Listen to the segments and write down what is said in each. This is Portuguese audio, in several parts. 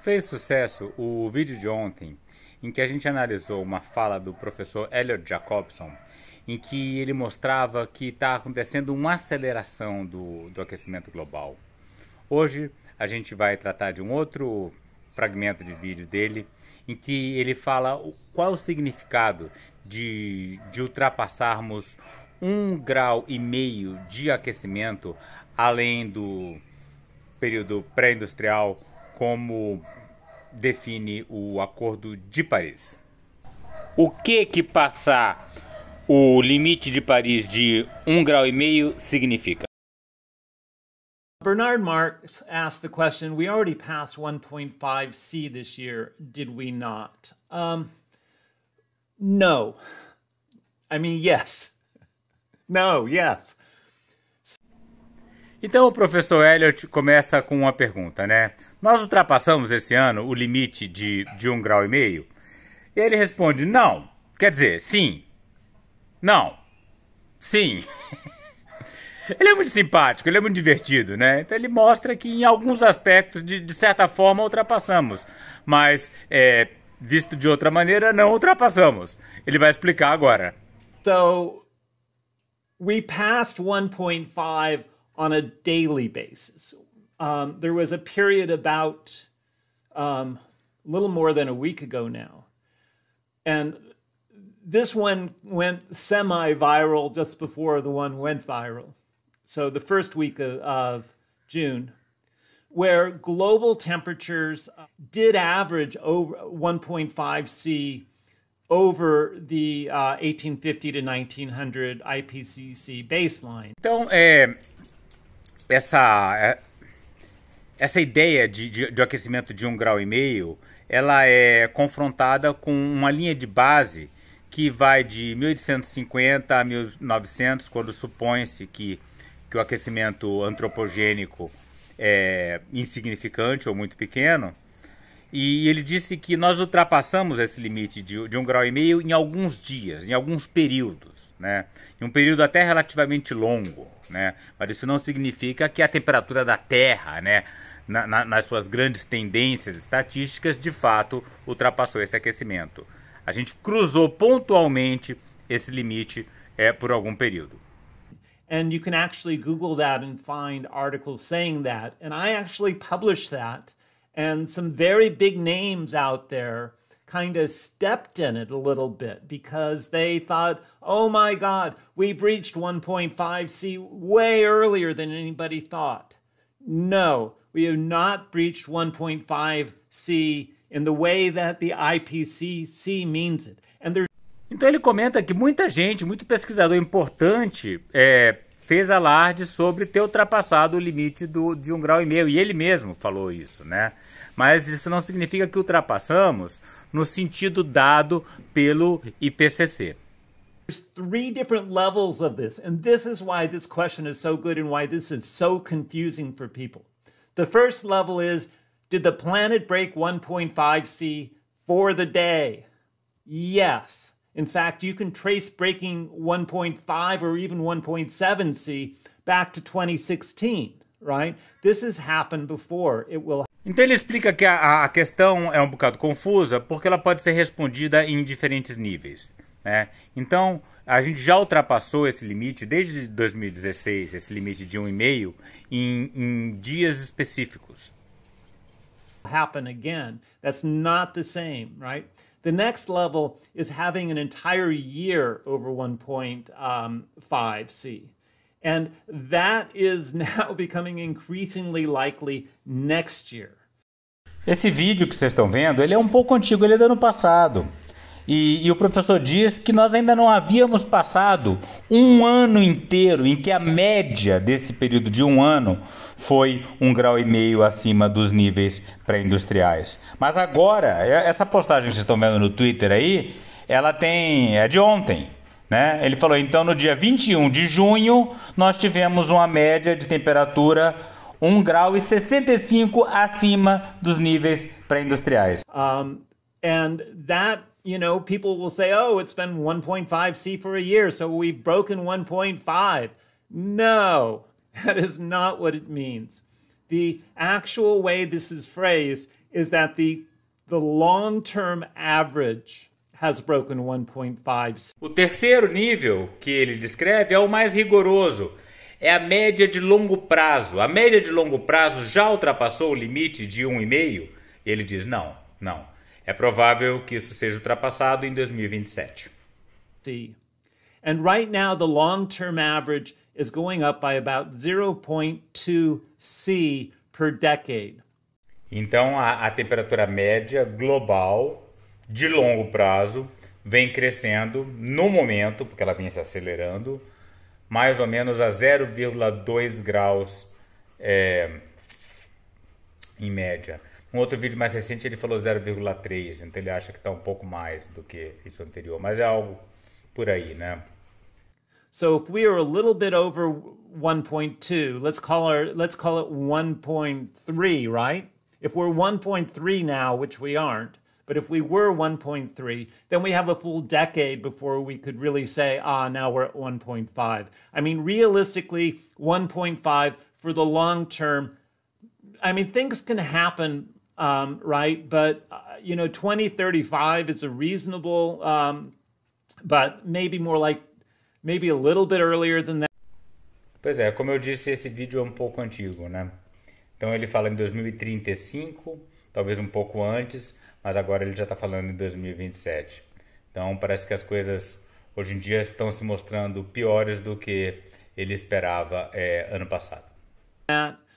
Fez sucesso o vídeo de ontem, em que a gente analisou uma fala do professor Elliot Jacobson, em que ele mostrava que está acontecendo uma aceleração do aquecimento global. Hoje a gente vai tratar de um outro fragmento de vídeo dele, em que ele fala qual é o significado de ultrapassarmos 1,5 grau de aquecimento, além do período pré-industrial, como define o Acordo de Paris. O que passar o limite de Paris de 1,5 grau significa? Bernard Marx asked the question, we already passed 1.5 C this year, did we not? No. I mean, yes. No, yes. Então o professor Elliot começa com uma pergunta, né? Nós ultrapassamos esse ano o limite de 1,5 grau? E ele responde, não. Quer dizer, sim. Não. Sim. Ele é muito simpático, ele é muito divertido, né? Então ele mostra que em alguns aspectos, de certa forma, ultrapassamos. Mas, visto de outra maneira, não ultrapassamos. Ele vai explicar agora. So, we passed 1.5 on a daily basis. There was a period about a little more than a week ago now. And this one went semi-viral just before the one went viral. So the first week of June, where global temperatures did average over 1.5 C over the 1850 to 1900 IPCC baseline. Então, essa ideia de aquecimento de 1,5 grau, ela é confrontada com uma linha de base que vai de 1850 a 1900, quando supõe-se que o aquecimento antropogênico é insignificante ou muito pequeno. E ele disse que nós ultrapassamos esse limite de 1,5 grau em alguns dias, em alguns períodos, né? Em um período até relativamente longo, né? Mas isso não significa que a temperatura da Terra, né, nas suas grandes tendências estatísticas, de fato, ultrapassou esse aquecimento. A gente cruzou pontualmente esse limite por algum período. And you can actually Google that and find articles saying that. And I actually published that. And some very big names out there kind of stepped in it a little bit because they thought, oh my God, we breached 1.5 C way earlier than anybody thought. No, we have not breached 1.5 C in the way that the IPCC means it. And there's... Então ele comenta que muita gente, muito pesquisador importante, fez alarde sobre ter ultrapassado o limite de 1,5 grau, e ele mesmo falou isso, né? Mas isso não significa que ultrapassamos no sentido dado pelo IPCC. There's 3 different levels of this, and this is why this question is so good and why this is so confusing for people. The first level is, did the planet break 1.5 C for the day? Yes. In fact, you can trace breaking 1.5 or even 1.7 C back to 2016, right? This has happened before. It will. Então ele explica que a questão é um bocado confusa porque ela pode ser respondida em diferentes níveis, né? Então a gente já ultrapassou esse limite desde 2016, esse limite de 1,5 em dias específicos. Happen again. That's not the same, right? The next level is having an entire year over 1.5 C. And that is now becoming increasingly likely next year. Esse vídeo que vocês estão vendo, ele é um pouco antigo, ele é do ano passado. E o professor diz que nós ainda não havíamos passado um ano inteiro em que a média desse período de um ano foi 1,5 grau acima dos níveis pré-industriais. Mas agora, essa postagem que vocês estão vendo no Twitter aí, ela é de ontem, né? Ele falou, então no dia 21 de junho, nós tivemos uma média de temperatura 1,65 graus acima dos níveis pré-industriais. And that you know, people will say, oh, it's been 1.5 C for a year, so we've broken 1.5. No, that is not what it means. The actual way this is phrased is that the long-term average has broken 1.5 C. O terceiro nível que ele descreve é o mais rigoroso. É a média de longo prazo. A média de longo prazo já ultrapassou o limite de 1,5? Ele diz não. É provável que isso seja ultrapassado em 2027. And right now the long-term average is going up by about 0.2 C per decade. Então a temperatura média global de longo prazo vem crescendo no momento, porque ela vem se acelerando, mais ou menos a 0,2 graus em média. Um outro vídeo mais recente ele falou 0,3, então ele acha que está um pouco mais do que isso anterior, mas é algo por aí, né? So if we are a little bit over 1.2, let's call it 1.3, right? If we're 1.3 now, which we aren't, but if we were 1.3, then we have a full decade before we could really say, now we're at 1.5. I mean, realistically, 1.5 for the long term, I mean, things can happen, right? But, 2035 is a reasonable, but maybe more like, maybe a little bit earlier than that. Pois é, como eu disse, esse vídeo é um pouco antigo, né? Então ele fala em 2035, talvez um pouco antes, mas agora ele já está falando em 2027. Então parece que as coisas hoje em dia estão se mostrando piores do que ele esperava ano passado.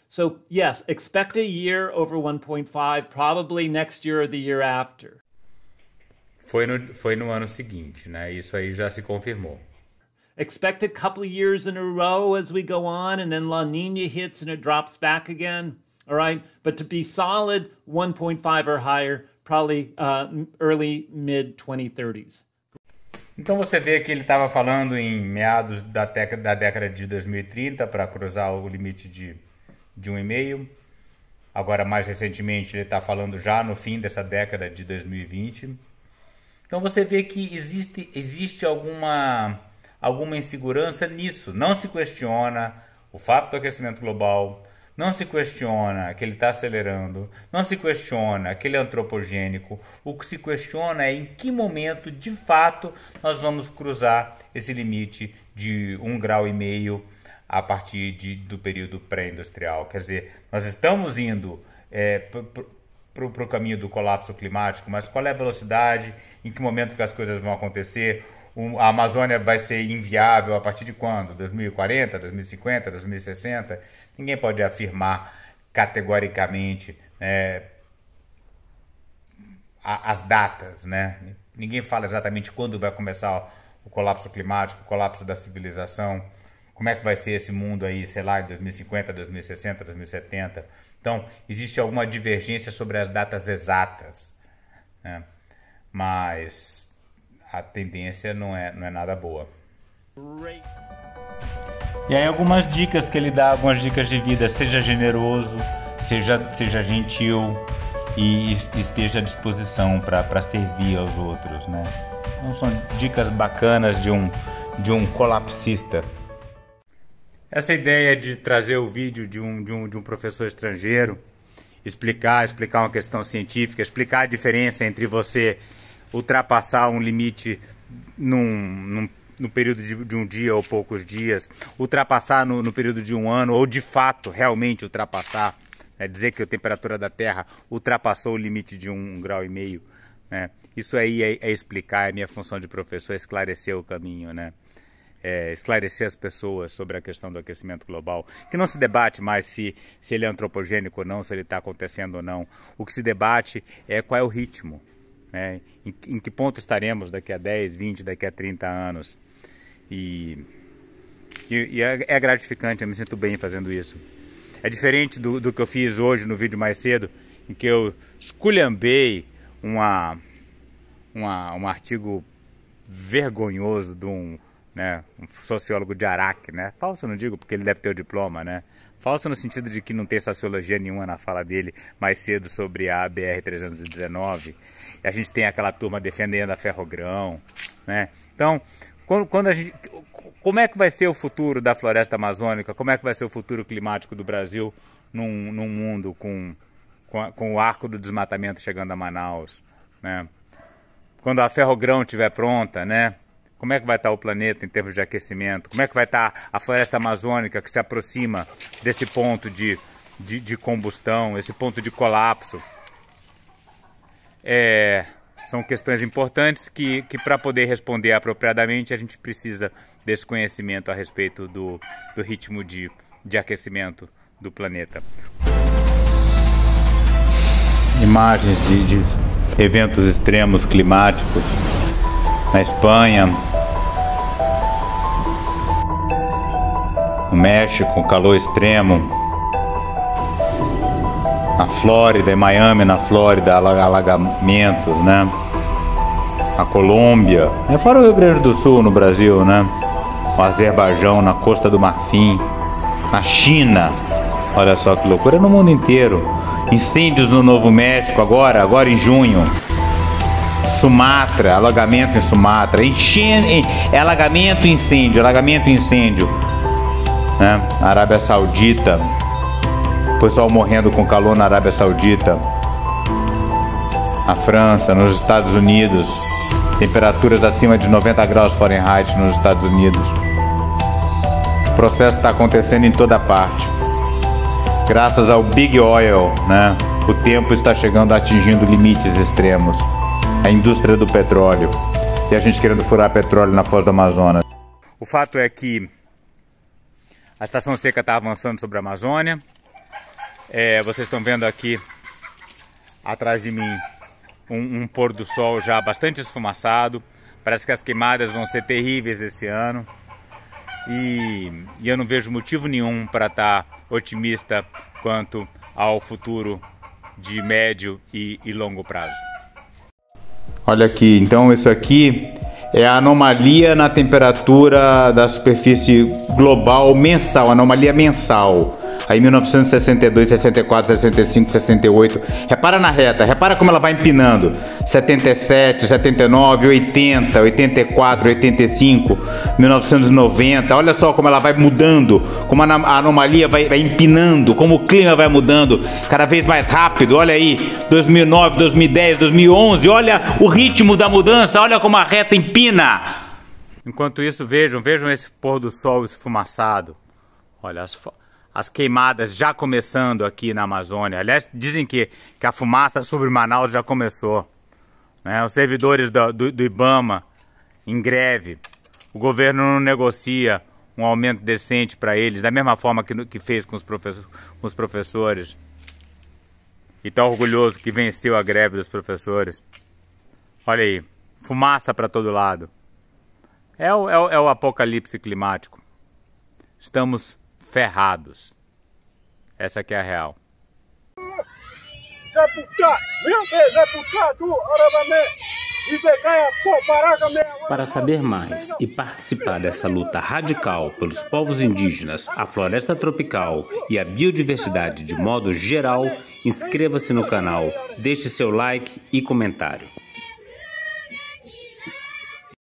So yes, expect a year over 1.5, probably next year or the year after. Foi no ano seguinte, né? Isso aí já se confirmou. Expect a couple of years in a row as we go on, and then La Nina hits and it drops back again. All right, but to be solid, 1.5 or higher, probably early mid-2030s. Então você vê que ele estava falando em meados da década de 2030 para cruzar o limite de 1,5. Agora, mais recentemente, ele está falando já no fim dessa década de 2020. Então você vê que existe alguma insegurança nisso. Não se questiona o fato do aquecimento global, não se questiona que ele está acelerando, não se questiona que ele é antropogênico. O que se questiona é em que momento, de fato, nós vamos cruzar esse limite de 1,5 grau a partir do período pré-industrial. Quer dizer, nós estamos indo para o caminho do colapso climático, mas qual é a velocidade, em que momento que as coisas vão acontecer? A Amazônia vai ser inviável a partir de quando? 2040, 2050, 2060? Ninguém pode afirmar categoricamente as datas, né? Ninguém fala exatamente quando vai começar o colapso climático, o colapso da civilização, como é que vai ser esse mundo aí, sei lá, em 2050, 2060, 2070. Então, existe alguma divergência sobre as datas exatas, né? Mas a tendência não é nada boa. E aí algumas dicas que ele dá, algumas dicas de vida: seja generoso, seja gentil e esteja à disposição para servir aos outros, né? Então são dicas bacanas de um colapsista. Essa ideia de trazer o vídeo de um professor estrangeiro, explicar uma questão científica, explicar a diferença entre você ultrapassar um limite no período de um dia ou poucos dias, ultrapassar no período de um ano, ou de fato realmente ultrapassar, dizer que a temperatura da Terra ultrapassou o limite de 1,5 grau, né? Isso aí é explicar, é minha função de professor, esclarecer o caminho, né? Esclarecer as pessoas sobre a questão do aquecimento global, que não se debate mais se ele é antropogênico ou não, se ele está acontecendo ou não. O que se debate é qual é o ritmo, né? Em que ponto estaremos daqui a 10, 20, daqui a 30 anos. E é gratificante, eu me sinto bem fazendo isso. É diferente do que eu fiz hoje no vídeo mais cedo, em que eu esculhambei um artigo vergonhoso de um sociólogo de Araque, né? Falso eu não digo porque ele deve ter o diploma, né? Falso no sentido de que não tem sociologia nenhuma na fala dele mais cedo sobre a BR-319. a gente tem aquela turma defendendo a ferrogrão, né? Então, como é que vai ser o futuro da floresta amazônica? Como é que vai ser o futuro climático do Brasil num mundo com o arco do desmatamento chegando a Manaus, né? Quando a ferrogrão estiver pronta, né? Como é que vai estar o planeta em termos de aquecimento? Como é que vai estar a floresta amazônica que se aproxima desse ponto de combustão, esse ponto de colapso? São questões importantes que para poder responder apropriadamente a gente precisa desse conhecimento a respeito do ritmo de aquecimento do planeta. Imagens de eventos extremos climáticos na Espanha, no México, calor extremo, na Flórida, em Miami, na Flórida, alagamentos, né? A Colômbia, fora o Rio Grande do Sul, no Brasil, né? O Azerbaijão, na Costa do Marfim, na China, olha só que loucura, no mundo inteiro. Incêndios no Novo México agora em junho. Sumatra, alagamento em Sumatra, alagamento e incêndio, né? Arábia Saudita, o pessoal morrendo com calor na Arábia Saudita. Na França, nos Estados Unidos, temperaturas acima de 90 graus Fahrenheit nos Estados Unidos. O processo está acontecendo em toda parte. Graças ao Big Oil, né? O tempo está chegando atingindo limites extremos. A indústria do petróleo. E a gente querendo furar petróleo na foz do Amazonas. O fato é que a estação seca está avançando sobre a Amazônia. Vocês estão vendo aqui atrás de mim um pôr do sol já bastante esfumaçado. Parece que as queimadas vão ser terríveis esse ano. E eu não vejo motivo nenhum para estar otimista quanto ao futuro de médio e longo prazo. Olha aqui, então isso aqui é a anomalia na temperatura da superfície global mensal, anomalia mensal. Aí 1962, 64, 65, 68. Repara na reta, repara como ela vai empinando. 77, 79, 80, 84, 85, 1990. Olha só como ela vai mudando, como a anomalia vai empinando, como o clima vai mudando cada vez mais rápido. Olha aí, 2009, 2010, 2011. Olha o ritmo da mudança, olha como a reta empina. Enquanto isso, vejam esse pôr do sol esfumaçado. Olha as queimadas já começando aqui na Amazônia. Aliás, dizem que a fumaça sobre Manaus já começou, né? Os servidores do IBAMA em greve. O governo não negocia um aumento decente para eles, da mesma forma que fez com os professores. E tá orgulhoso que venceu a greve dos professores. Olha aí, fumaça para todo lado. É o apocalipse climático. Estamos ferrados. Essa aqui é a real. Para saber mais e participar dessa luta radical pelos povos indígenas, a floresta tropical e a biodiversidade de modo geral, inscreva-se no canal, deixe seu like e comentário.